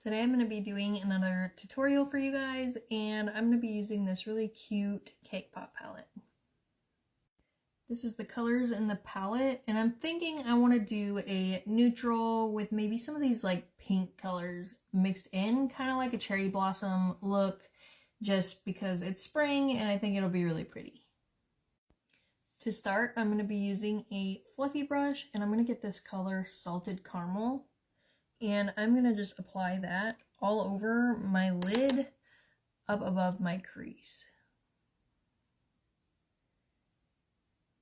Today I'm going to be doing another tutorial for you guys, and I'm going to be using this really cute cake pop palette. This is the colors in the palette, and I'm thinking I want to do a neutral with maybe some of these like pink colors mixed in, kind of like a cherry blossom look, just because it's spring and I think it'll be really pretty. To start, I'm going to be using a fluffy brush, and I'm going to get this color Salted Caramel. And I'm going to just apply that all over my lid up above my crease.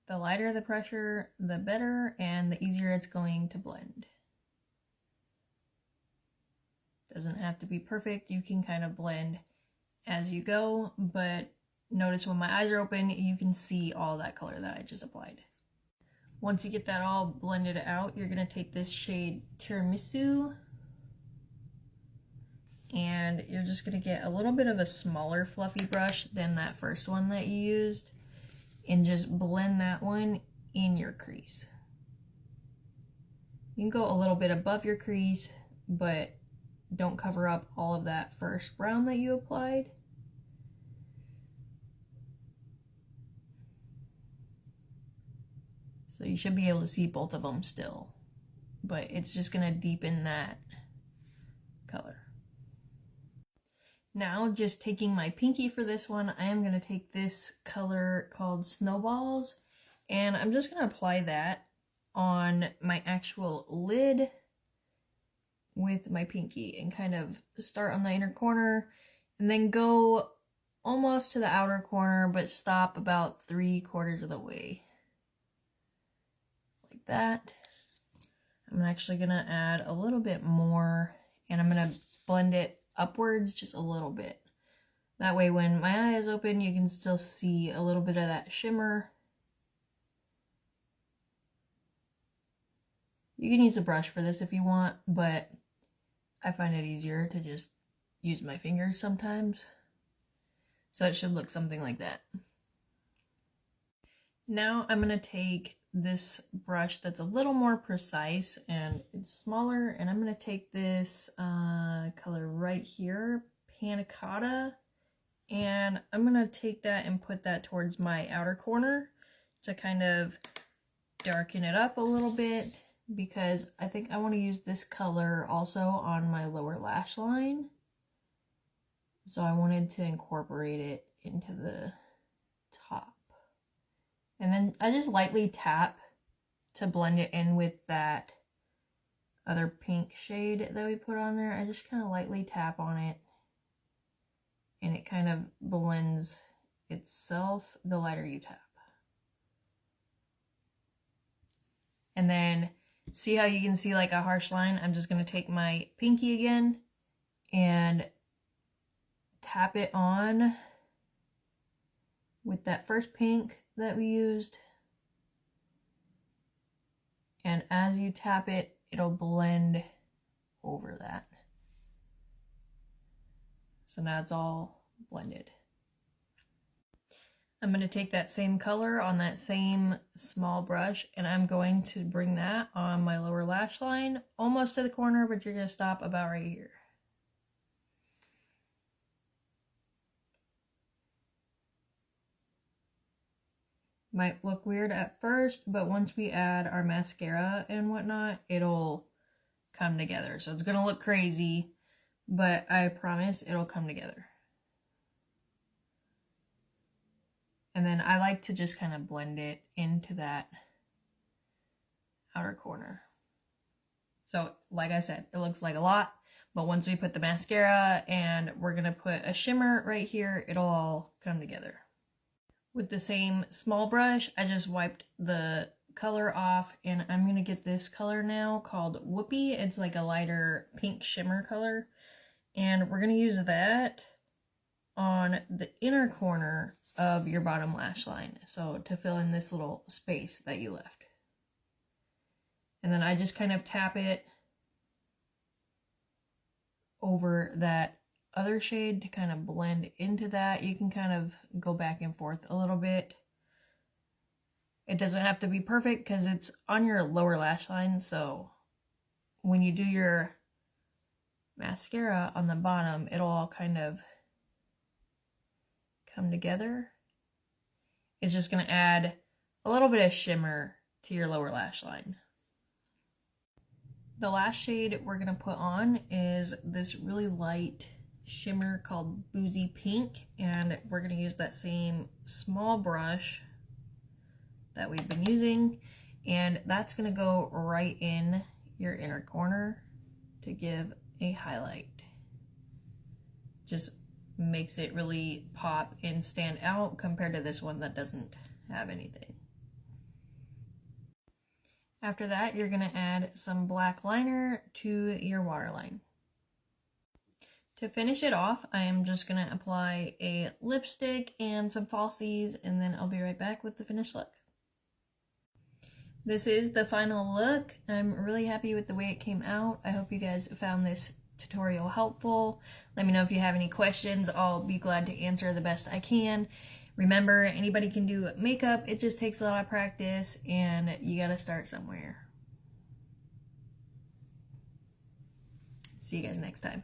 The lighter the pressure, the better, and the easier it's going to blend. Doesn't have to be perfect. You can kind of blend as you go, but notice when my eyes are open, you can see all that color that I just applied. Once you get that all blended out, you're going to take this shade Tiramisu, and you're just going to get a little bit of a smaller fluffy brush than that first one that you used, and just blend that one in your crease. You can go a little bit above your crease, but don't cover up all of that first brown that you applied. So you should be able to see both of them still, but it's just going to deepen that color. Now, just taking my pinky for this one, I am going to take this color called Snowballs, and I'm just going to apply that on my actual lid with my pinky and kind of start on the inner corner and then go almost to the outer corner, but stop about 3/4 of the way. Like that. I'm actually going to add a little bit more, and I'm going to blend it upwards just a little bit. That way when my eye is open, you can still see a little bit of that shimmer. You can use a brush for this if you want, but I find it easier to just use my fingers sometimes. So it should look something like that. Now I'm going to take this brush that's a little more precise and it's smaller, and I'm going to take this color right here, Panna Cotta, and I'm going to take that and put that towards my outer corner to kind of darken it up a little bit, because I think I want to use this color also on my lower lash line. So I wanted to incorporate it into the top. And then I just lightly tap to blend it in with that other pink shade that we put on there. I just kind of lightly tap on it, and it kind of blends itself the lighter you tap. And then see how you can see like a harsh line? I'm just going to take my pinky again and tap it on with that first pink that we used, and as you tap it, it'll blend over that. So now it's all blended. I'm going to take that same color on that same small brush, and I'm going to bring that on my lower lash line, almost to the corner, but you're going to stop about right here. Might look weird at first, but once we add our mascara and whatnot, it'll come together. So it's gonna look crazy, but I promise it'll come together. And then I like to just kind of blend it into that outer corner. So like I said, it looks like a lot, but once we put the mascara and we're gonna put a shimmer right here, it'll all come together. With the same small brush, I just wiped the color off, and I'm going to get this color now called Whoopee. It's like a lighter pink shimmer color, and we're going to use that on the inner corner of your bottom lash line, so to fill in this little space that you left. And then I just kind of tap it over that other shade to kind of blend into that. You can kind of go back and forth a little bit. It doesn't have to be perfect because it's on your lower lash line, so when you do your mascara on the bottom, it'll all kind of come together. It's just going to add a little bit of shimmer to your lower lash line. The last shade we're going to put on is this really light shimmer called Boozy Pink, and we're going to use that same small brush that we've been using, and that's going to go right in your inner corner to give a highlight. Just makes it really pop and stand out compared to this one that doesn't have anything. After that, you're going to add some black liner to your waterline. To finish it off, I am just going to apply a lipstick and some falsies, and then I'll be right back with the finished look. This is the final look. I'm really happy with the way it came out. I hope you guys found this tutorial helpful. Let me know if you have any questions. I'll be glad to answer the best I can. Remember, anybody can do makeup. It just takes a lot of practice, and you gotta start somewhere. See you guys next time.